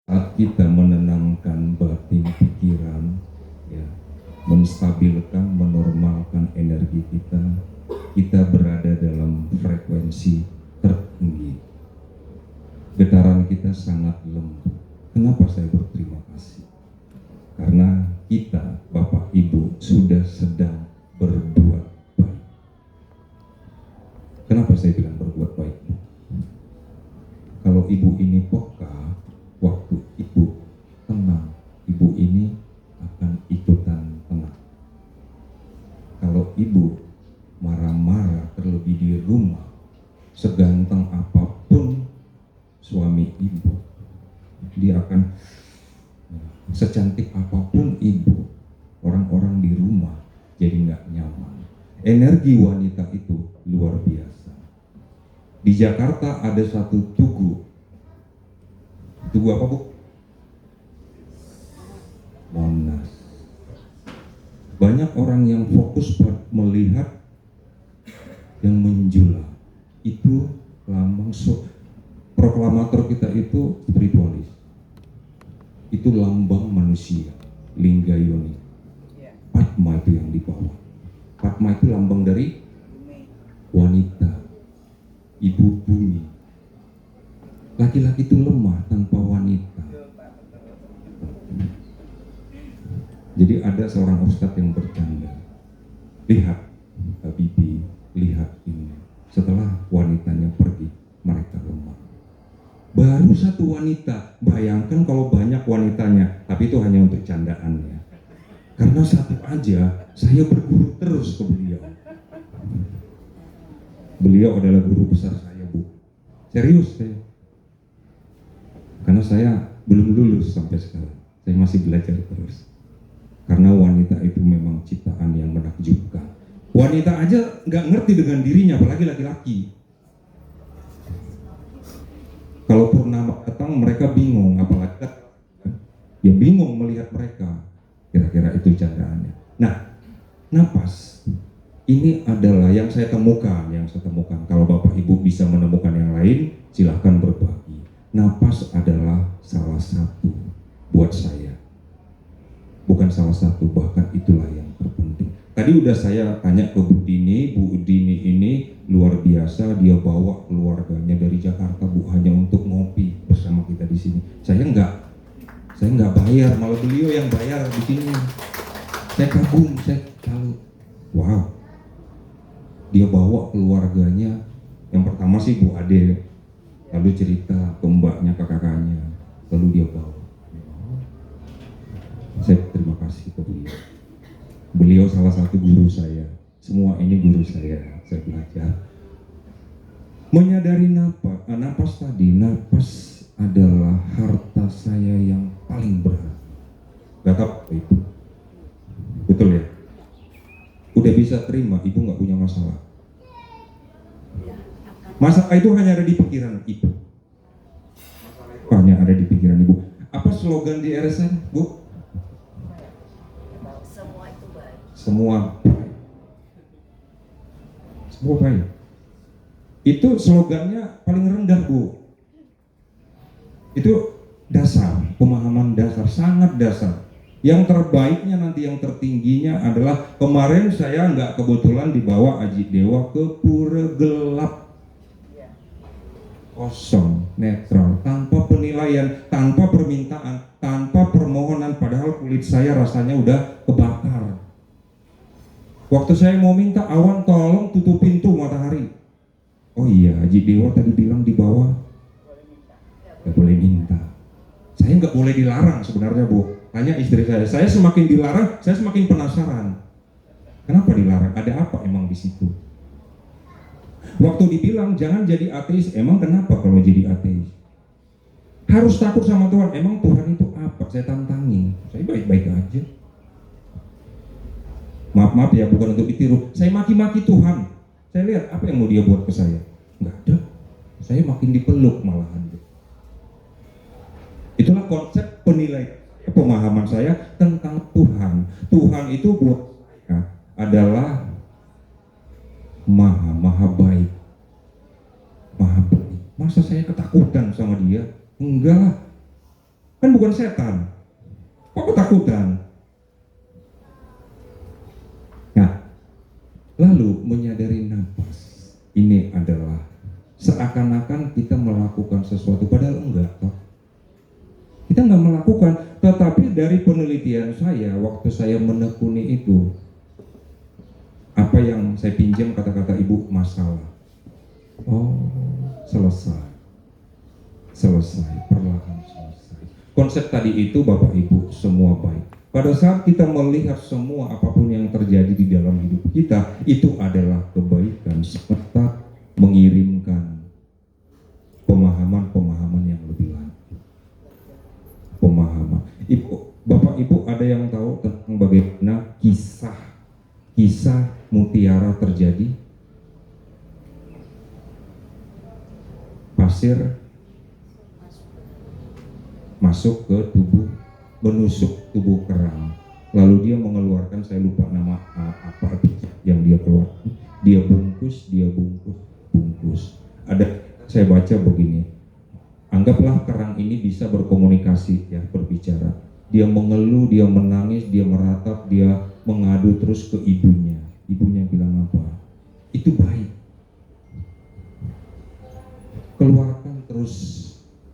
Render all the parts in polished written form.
Saat kita menenangkan batin pikiran, ya, menstabilkan, menormalkan energi kita, kita berada dalam frekuensi tertinggi. Getaran kita sangat lembut. Kenapa saya berterima kasih? Karena kita, Bapak Ibu, sudah sedang berbuat baik. Kenapa saya bilang berbuat baik? Kalau ibu ini peka, waktu ibu tenang, ibu ini akan ikutan tenang. Kalau ibu marah-marah terlebih di rumah, seganteng apapun suami ibu, dia akan, secantik apapun ibu, orang-orang di rumah jadi nggak nyaman. Energi wanita itu luar biasa. Di Jakarta ada satu tugu. Tugu apa, Bu? Monas. Banyak orang yang fokus melihat yang menjulang. Itu lambang proklamator kita itu spiritualis. Itu lambang manusia, lingga yoni. Padma itu yang di bawah. Padma itu lambang dari wanita, ibu bumi. Laki-laki itu lemah tanpa wanita. Jadi ada seorang ustadz yang bercanda, lihat Habibie, lihat ini. Setelah wanitanya pergi, mereka lemah. Baru satu wanita, bayangkan kalau banyak wanitanya, tapi itu hanya untuk candaan ya. Karena satu aja, saya berguru terus ke beliau. Beliau adalah guru besar saya, Bu. Serius saya. Karena saya belum lulus sampai sekarang. Saya masih belajar terus. Karena wanita itu memang ciptaan yang menakjubkan. Wanita aja nggak ngerti dengan dirinya, apalagi laki-laki. Kalau purnama datang mereka bingung, apalagi ya bingung melihat mereka. Kira-kira itu candaannya. Nah, napas ini adalah yang saya temukan. Kalau Bapak Ibu bisa menemukan yang lain, silahkan berbagi. Napas adalah salah satu buat saya. Bukan salah satu, bahkan itulah yang terpenting. Tadi udah saya tanya ke Bu Dini ini luar biasa, dia bawa keluarganya dari Jakarta, Bu, hanya untuk ngopi bersama kita di sini. Saya nggak bayar, malah beliau yang bayar di sini. Saya kagum, saya tahu, wow. Dia bawa keluarganya, yang pertama sih Bu Ade, lalu cerita ke mbaknya, ke kakaknya, lalu dia bawa. Saya terima kasih ke beliau. Beliau salah satu guru saya. Semua ini guru saya belajar. Menyadari napas tadi, napas adalah harta saya yang paling berharga. Gak apa itu? Betul ya? Udah bisa terima, ibu gak punya masalah. Masalah itu hanya ada di pikiran ibu. Hanya ada di pikiran ibu. Apa slogan di RSN, Bu? Semua baik. Itu slogannya paling rendah, Bu. Itu dasar, pemahaman dasar, sangat dasar. Yang terbaiknya nanti, yang tertingginya adalah kemarin saya nggak kebetulan dibawa Aji Dewa ke pura gelap, kosong, netral, tanpa penilaian, tanpa permintaan, tanpa permohonan, padahal kulit saya rasanya udah kebakar. Waktu saya mau minta, awan tolong tutup pintu matahari. Oh iya, Haji Dewa tadi bilang di bawah nggak boleh minta. Saya nggak boleh dilarang sebenarnya, Bu. Tanya istri saya semakin dilarang, saya semakin penasaran. Kenapa dilarang? Ada apa emang di situ? Waktu dibilang jangan jadi ateis, emang kenapa kalau jadi ateis? Harus takut sama Tuhan, emang Tuhan itu apa? Saya tantangin, saya baik-baik aja. Maaf ya, bukan untuk ditiru. Saya maki-maki Tuhan. Saya lihat apa yang mau dia buat ke saya. Nggak ada. Saya makin dipeluk malahan. Itulah konsep penilaian, pemahaman saya tentang Tuhan. Tuhan itu buat saya adalah maha baik. Maha baik. Masa saya ketakutan sama dia? Enggak lah. Kan bukan setan. Kok ketakutan? Nah, lalu menyadari napas ini adalah seakan-akan kita melakukan sesuatu, padahal enggak. Kita nggak melakukan, tetapi dari penelitian saya, waktu saya menekuni itu, apa yang saya pinjam kata-kata ibu, masalah. Oh, selesai, perlahan selesai. Konsep tadi itu Bapak Ibu semua baik. Pada saat kita melihat semua apapun yang terjadi di dalam hidup kita, itu adalah kebaikan serta mengirimkan pemahaman-pemahaman yang lebih lanjut. Pemahaman. Bapak Ibu ada yang tahu tentang bagaimana kisah mutiara terjadi? Pasir masuk ke tubuh, menusuk tubuh kerang, lalu dia mengeluarkan, saya lupa nama apa yang dia keluarkan, dia bungkus. Ada, saya baca begini, anggaplah kerang ini bisa berkomunikasi, ya, berbicara. Dia mengeluh, dia menangis, dia meratap, dia mengadu terus ke ibunya. Ibunya bilang apa? Itu baik. Keluarkan terus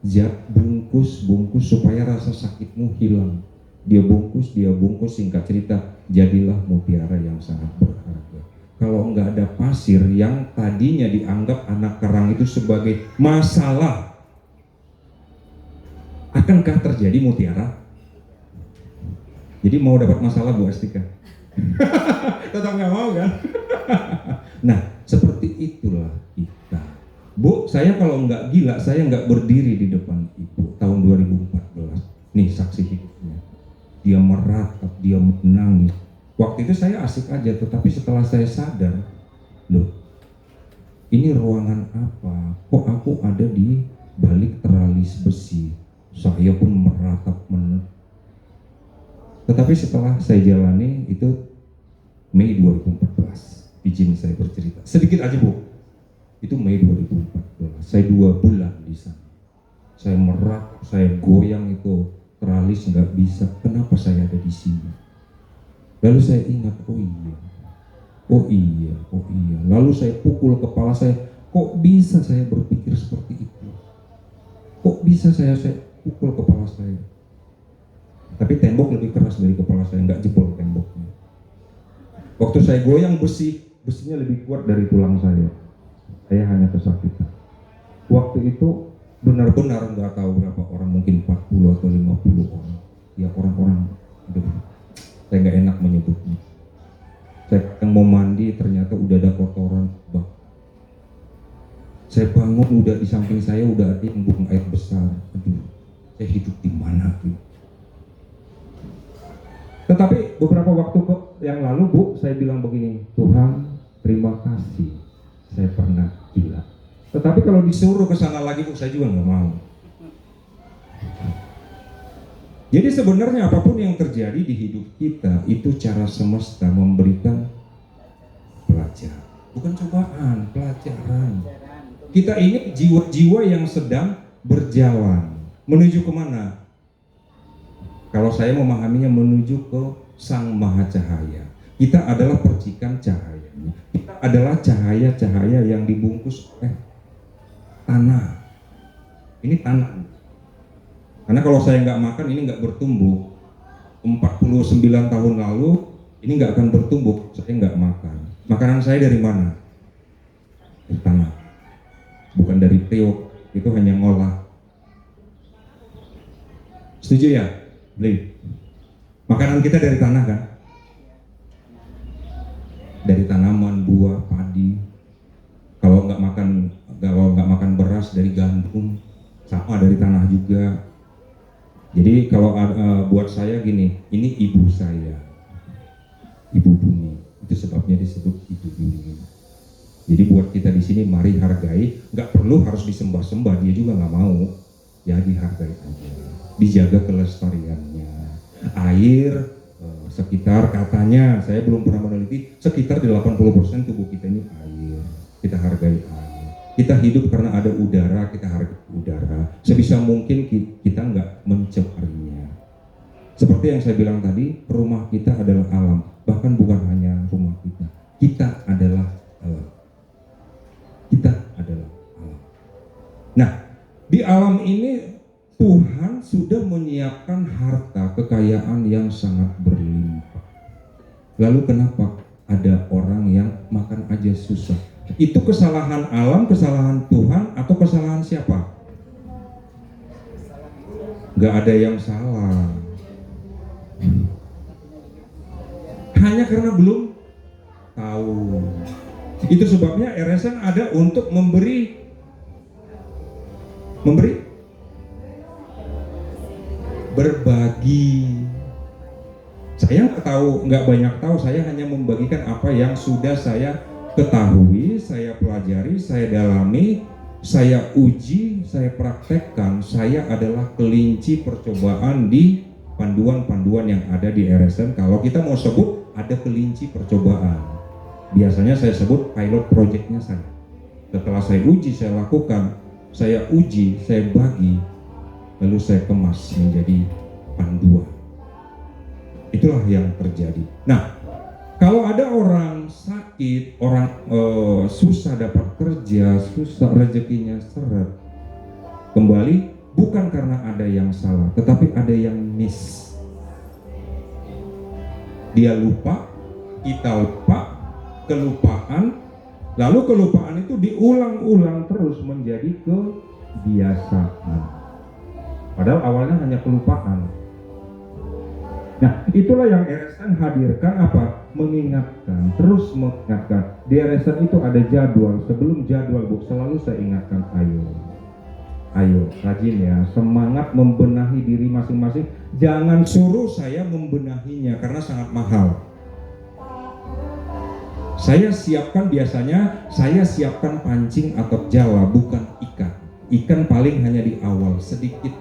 zat, bungkus supaya rasa sakitmu hilang. Dia bungkus, singkat cerita, jadilah mutiara yang sangat berharga. Kalau enggak ada pasir yang tadinya dianggap anak kerang itu sebagai masalah, akankah terjadi mutiara? Jadi mau dapat masalah Bu Astika? Tetap nggak mau kan? Nah, seperti itulah kita. Bu, saya kalau nggak gila, saya nggak berdiri di depan Ibu tahun 2014. Nih saksi hidupnya. Dia meratap, dia menangis. Waktu itu saya asik aja, tetapi setelah saya sadar, loh, ini ruangan apa? Kok aku ada di balik teralis besi? Saya pun meratap, tetapi setelah saya jalani itu Mei 2014, izin saya bercerita sedikit aja Bu. Itu Mei 2014, saya 2 bulan di sana. Saya meratap, saya goyang itu teralis nggak bisa. Kenapa saya ada di sini? Lalu saya ingat, oh iya. Lalu saya pukul kepala saya, kok bisa saya berpikir seperti itu? Kok bisa saya pukul kepala saya? Tapi tembok lebih keras dari kepala saya, nggak jebol temboknya. Waktu saya goyang besinya lebih kuat dari tulang saya. Saya hanya kesakitan. Waktu itu benar-benar nggak tahu berapa orang, mungkin 40 atau 50 orang. Ya orang-orang, saya nggak enak menyebutnya. Saya yang mau mandi ternyata udah ada kotoran. Saya bangun udah di samping saya udah ada yang buang air besar. Aduh, saya hidup di mana gitu. Tetapi beberapa waktu yang lalu Bu, saya bilang begini, Tuhan terima kasih saya pernah gila. Tetapi kalau disuruh ke sana lagi Bu, saya juga nggak mau. Jadi sebenarnya apapun yang terjadi di hidup kita itu cara semesta memberikan pelajaran, bukan cobaan, pelajaran. Kita ini jiwa-jiwa yang sedang berjalan menuju kemana? Kalau saya memahaminya menuju ke Sang Maha Cahaya. Kita adalah percikan cahayanya. Kita adalah cahaya-cahaya yang dibungkus oleh tanah. Ini tanah. Karena kalau saya nggak makan ini nggak bertumbuh. 49 tahun lalu ini nggak akan bertumbuh. Saya nggak makan. Makanan saya dari mana? Dari tanah. Bukan dari periuk. Itu hanya ngolah. Setuju ya? Beli. Makanan kita dari tanah kan? Dari tanaman, buah, padi. Kalau nggak makan beras dari gandum, sama dari tanah juga. Jadi kalau buat saya gini, ini ibu saya, Ibu Bumi. Itu sebabnya disebut Ibu Bumi. Jadi buat kita di sini, mari hargai. Nggak perlu harus disembah-sembah, dia juga nggak mau. Ya dihargai aja. Dijaga kelestariannya. Air sekitar, katanya saya belum pernah meneliti, sekitar 80% tubuh kita ini air. Kita hargai air. Kita hidup karena ada udara, kita hargai udara. Sebisa mungkin kita nggak mencemari Seperti yang saya bilang tadi, rumah kita adalah alam. Bahkan bukan hanya rumah kita. Kita adalah alam. Kita adalah alam. Nah, di alam ini Tuhan sudah menyiapkan harta kekayaan yang sangat berlimpah. Lalu kenapa ada orang yang makan aja susah? Itu kesalahan alam, kesalahan Tuhan, atau kesalahan siapa? Gak ada yang salah. Hanya karena belum tahu. Itu sebabnya RSN ada untuk memberi berbagi. Saya nggak banyak tahu. Saya hanya membagikan apa yang sudah saya ketahui, saya pelajari, saya dalami, saya uji, saya praktekkan. Saya adalah kelinci percobaan di panduan-panduan yang ada di RSN. Kalau kita mau sebut, ada kelinci percobaan. Biasanya saya sebut pilot projectnya saya. Setelah saya uji, saya lakukan, saya uji, saya bagi, lalu saya kemas menjadi panduan. Itulah yang terjadi. Nah, kalau ada orang sakit, orang susah dapat kerja, susah rezekinya seret, kembali bukan karena ada yang salah, tetapi ada yang miss. Dia lupa, kita lupa, kelupaan, lalu kelupaan itu diulang-ulang terus menjadi kebiasaan. Padahal awalnya hanya kelupaan. Nah, itulah yang RSN hadirkan apa? Mengingatkan, terus mengingatkan. Di RSN itu ada jadwal. Sebelum jadwal, Bu, selalu saya ingatkan, ayo, rajin ya, semangat membenahi diri masing-masing. Jangan suruh saya membenahinya karena sangat mahal. Saya siapkan pancing atau jala, bukan ikan. Ikan paling hanya di awal, sedikit.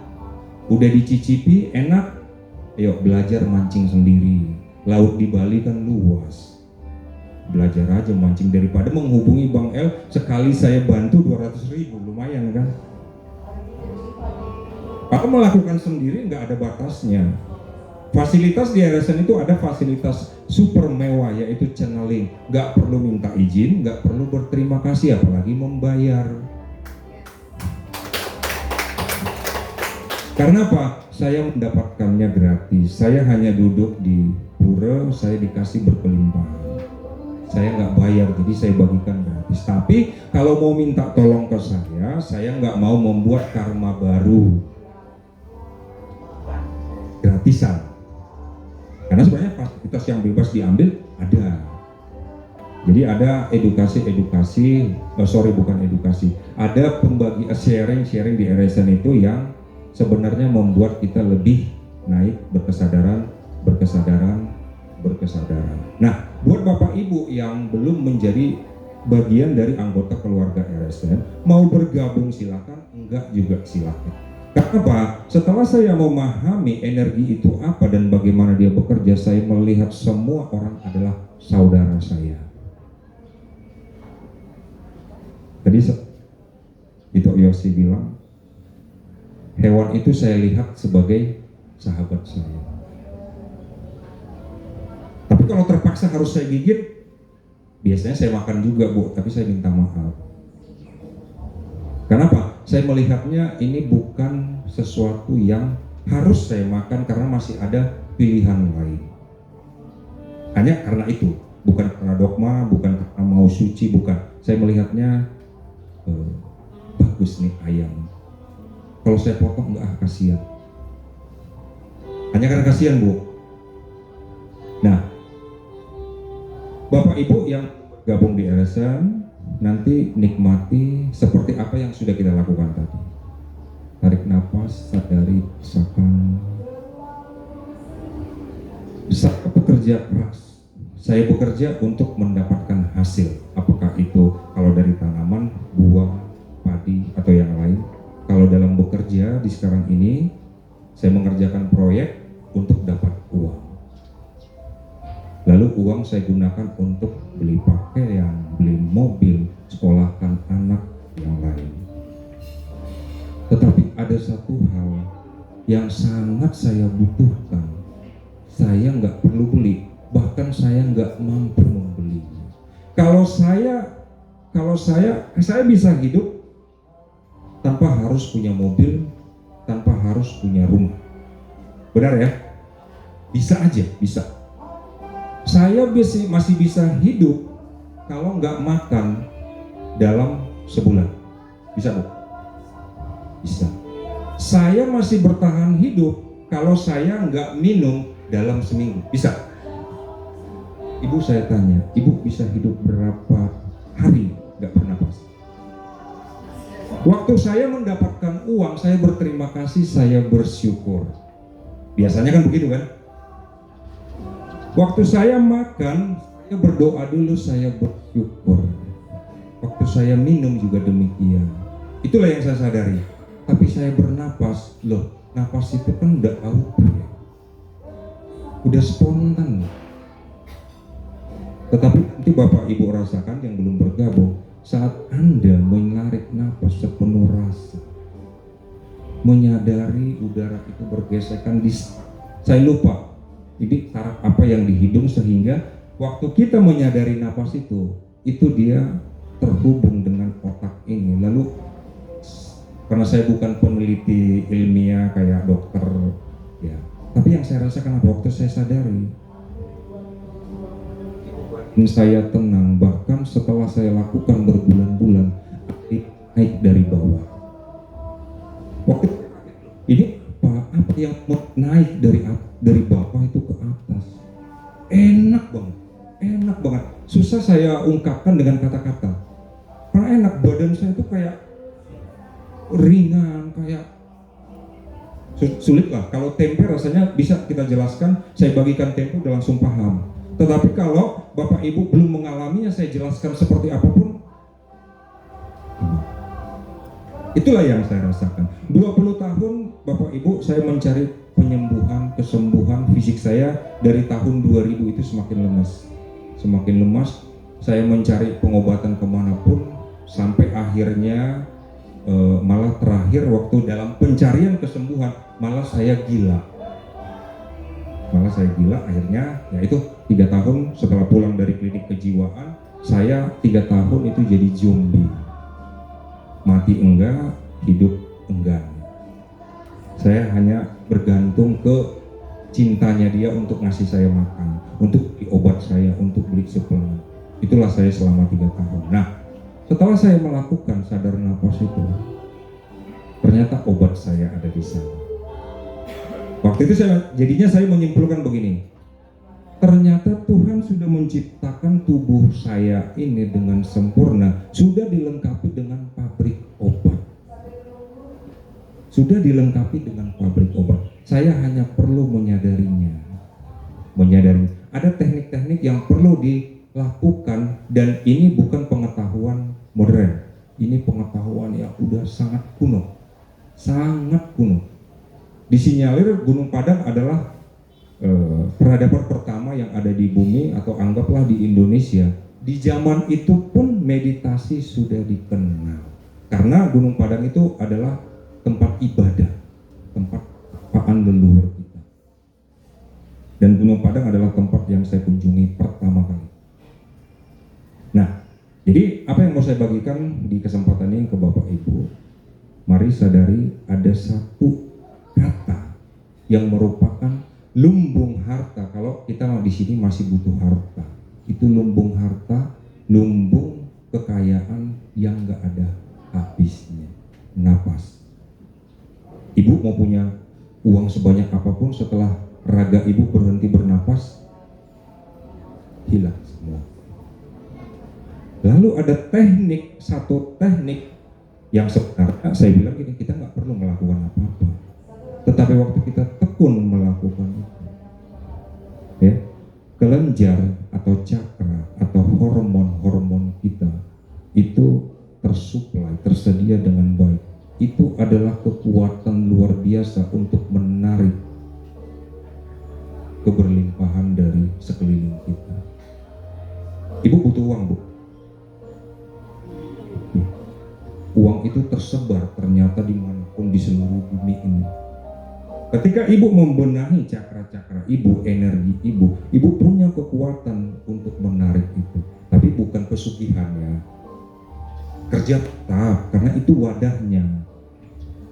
Udah dicicipi, enak. Ayo belajar mancing sendiri. Laut di Bali kan luas. Belajar aja mancing daripada menghubungi Bang El. Sekali saya bantu 200.000, lumayan kan? Kalau melakukan sendiri nggak ada batasnya. Fasilitas di RSN itu ada fasilitas super mewah, yaitu channeling. Nggak perlu minta izin, nggak perlu berterima kasih, apalagi membayar. Karena apa? Saya mendapatkannya gratis. Saya hanya duduk di pura, saya dikasih berkelimpahan. Saya nggak bayar, jadi saya bagikan gratis. Tapi kalau mau minta tolong ke saya nggak mau membuat karma baru. Gratisan. Karena sebenarnya fasilitas yang bebas diambil ada. Jadi ada ada pembagi sharing di RSN itu yang sebenarnya membuat kita lebih naik berkesadaran. Nah, buat Bapak Ibu yang belum menjadi bagian dari anggota keluarga RSN, mau bergabung silakan, enggak juga silakan. Kenapa? Setelah saya memahami energi itu apa dan bagaimana dia bekerja, saya melihat semua orang adalah saudara saya. Tadi itu Yosi bilang, hewan itu saya lihat sebagai sahabat saya. Tapi kalau terpaksa harus saya gigit, biasanya saya makan juga, Bu, tapi saya minta maaf. Kenapa? Saya melihatnya ini bukan sesuatu yang harus saya makan karena masih ada pilihan lain. Hanya karena itu, bukan karena dogma, bukan karena mau suci, bukan. Saya melihatnya bagus nih ayam. Kalau saya potong enggak kasihan. Hanya karena kasihan, Bu. Nah, Bapak Ibu yang gabung di RSN, nanti nikmati seperti apa yang sudah kita lakukan tadi. Tarik nafas, sadari, rasakan. Saya bekerja keras. Saya bekerja untuk mendapatkan hasil. Apakah itu kalau dari tanaman, buah, padi, atau yang lain. Kalau dalam bekerja di sekarang ini, saya mengerjakan proyek untuk dapat uang. Lalu uang saya gunakan untuk beli pakaian, beli mobil, sekolahkan anak yang lain. Tetapi ada satu hal yang sangat saya butuhkan saya nggak perlu beli, bahkan saya nggak mampu membelinya. Kalau saya bisa hidup tanpa harus punya mobil, tanpa harus punya rumah. Benar ya? Bisa aja, bisa. Saya masih bisa hidup kalau nggak makan dalam sebulan. Bisa, Bu? Bisa. Saya masih bertahan hidup kalau saya nggak minum dalam seminggu. Bisa. Ibu saya tanya, ibu bisa hidup berapa hari nggak bernapas? Waktu saya mendapatkan uang, saya berterima kasih, saya bersyukur. Biasanya kan begitu kan? Waktu saya makan, saya berdoa dulu, saya bersyukur. Waktu saya minum juga demikian. Itulah yang saya sadari. Tapi saya bernapas, loh, napas itu kan udah auto ya, udah spontan. Tetapi nanti Bapak Ibu rasakan yang belum bergabung, saat Anda menarik napas sepenuh rasa, menyadari udara itu bergesekan di, saya lupa ini taraf apa yang di hidung, sehingga waktu kita menyadari napas itu dia terhubung dengan otak ini. Lalu karena saya bukan peneliti ilmiah kayak dokter ya, tapi yang saya rasakan waktu saya sadari, saya tenang, bahkan setelah saya lakukan berbulan-bulan, naik dari bawah. Waktu ini apa yang naik dari bawah itu ke atas, enak banget. Susah saya ungkapkan dengan kata-kata, karena enak. Badan saya itu kayak ringan, kayak sulit lah. Kalau tempe rasanya bisa kita jelaskan, saya bagikan tempe udah langsung paham. Tetapi kalau Bapak Ibu belum mengalaminya, saya jelaskan seperti apapun, itulah yang saya rasakan. 20 tahun Bapak Ibu saya mencari penyembuhan, kesembuhan fisik saya. Dari tahun 2000 itu semakin lemas. Saya mencari pengobatan kemanapun, sampai akhirnya malah terakhir waktu dalam pencarian kesembuhan, malah saya gila. Akhirnya yaitu 3 tahun setelah pulang dari klinik kejiwaan, saya 3 tahun itu jadi zombie, mati enggak, hidup enggak. Saya hanya bergantung ke cintanya dia untuk ngasih saya makan, untuk beli obat saya, untuk beli suplemen. Itulah saya selama 3 tahun. Nah, setelah saya melakukan sadar nafas itu, ternyata obat saya ada di sana. Waktu itu saya menyimpulkan begini, ternyata Tuhan sudah menciptakan tubuh saya ini dengan sempurna, sudah dilengkapi dengan pabrik obat. Saya hanya perlu menyadarinya. Ada teknik-teknik yang perlu dilakukan, dan ini bukan pengetahuan modern. Ini pengetahuan yang udah sangat kuno. Disinyalir Gunung Padang adalah peradaban pertama yang ada di bumi, atau anggaplah di Indonesia. Di zaman itu pun meditasi sudah dikenal, karena Gunung Padang itu adalah tempat ibadah, tempat apaan leluhur kita. Dan Gunung Padang adalah tempat yang saya kunjungi pertama kali. Nah, jadi apa yang mau saya bagikan di kesempatan ini ke Bapak Ibu, mari sadari ada satu kata yang merupakan lumbung harta. Kalau kita di sini masih butuh harta, itu lumbung harta, lumbung kekayaan yang nggak ada habisnya. Napas. Ibu mau punya uang sebanyak apapun, setelah raga ibu berhenti bernapas, hilang semua. Lalu ada satu teknik yang sebenarnya saya bilang gini, kita nggak perlu melakukan apa-apa, tetapi waktu kita tekun melakukan itu, ya, kelenjar atau cakra atau hormon kita itu tersedia dengan baik. Itu adalah kekuatan luar biasa untuk menarik keberlimpahan dari sekeliling kita. Ibu butuh uang, Bu. Uang itu tersebar ternyata dimanapun di seluruh bumi ini. Ketika ketika ibu membenahi cakra-cakra ibu, energi ibu punya kekuatan untuk menarik itu. Tapi bukan pesugihan ya. Kerja tetap, karena itu wadahnya.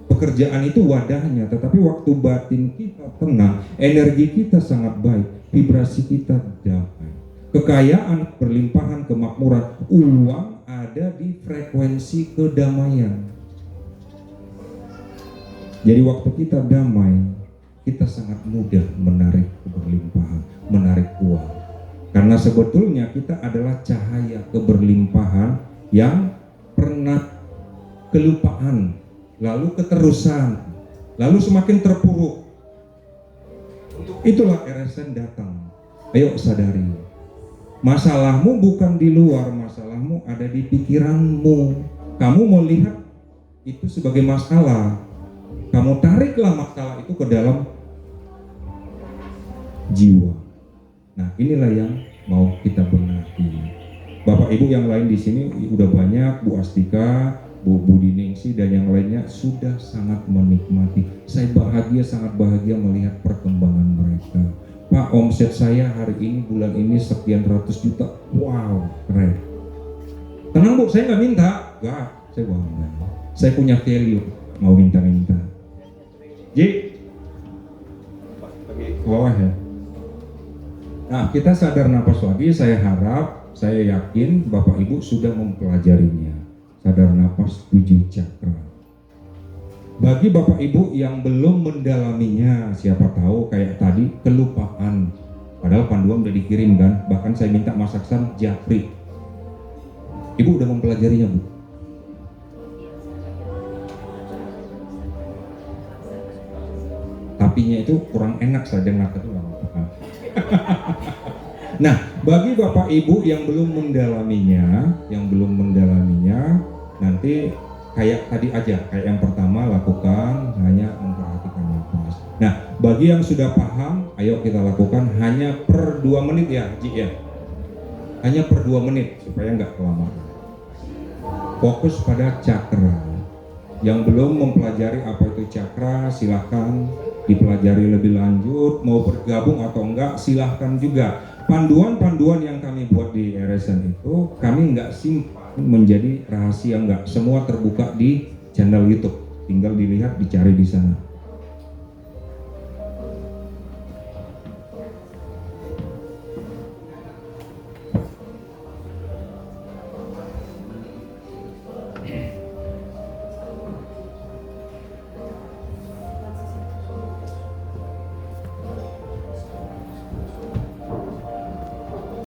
Pekerjaan itu wadahnya, tetapi waktu batin kita tenang, energi kita sangat baik, vibrasi kita damai. Kekayaan, berlimpahan, kemakmuran, uang ada di frekuensi kedamaian. Jadi waktu kita damai, kita sangat mudah menarik keberlimpahan, menarik uang. Karena sebetulnya kita adalah cahaya keberlimpahan yang pernah kelupaan, lalu keterusan, lalu semakin terpuruk. Itulah RSN datang. Ayo sadari, masalahmu bukan di luar, masalahmu ada di pikiranmu. Kamu melihat itu sebagai masalah, kamu tariklah masalah itu ke dalam jiwa. Nah, inilah yang mau kita benahi. Bapak Ibu yang lain di sini udah banyak, Bu Astika, Bu Budi Ningsi dan yang lainnya sudah sangat menikmati. Saya bahagia, sangat bahagia melihat perkembangan mereka. Pak, omset saya hari ini, bulan ini sekian ratus juta. Wow, keren. Tenang Bu, saya nggak minta. Enggak, saya bangga. Saya punya value, mau minta-minta. Ji, bawah ya. Nah, kita sadar napas lagi. Saya harap, saya yakin Bapak Ibu sudah mempelajarinya. Sadar napas 7 cakra. Bagi Bapak Ibu yang belum mendalaminya, siapa tahu kayak tadi kelupaan. Padahal panduan udah dikirim kan. Bahkan saya minta Mas Aksan japri. Ibu udah mempelajarinya Bu? Tapinya itu kurang enak saja ngakak itu. Nah, bagi Bapak Ibu yang belum mendalaminya, nanti kayak tadi aja, kayak yang pertama lakukan hanya memperhatikan nafas. Nah, bagi yang sudah paham, ayo kita lakukan hanya per 2 menit ya, Ji ya. Hanya per 2 menit supaya nggak kelamaan. Fokus pada cakra. Yang belum mempelajari apa itu cakra, silahkan dipelajari lebih lanjut. Mau bergabung atau enggak, silahkan juga. Panduan-panduan yang kami buat di RSN itu kami nggak simpan menjadi rahasia, nggak. Semua terbuka di channel YouTube. Tinggal dilihat, dicari di sana.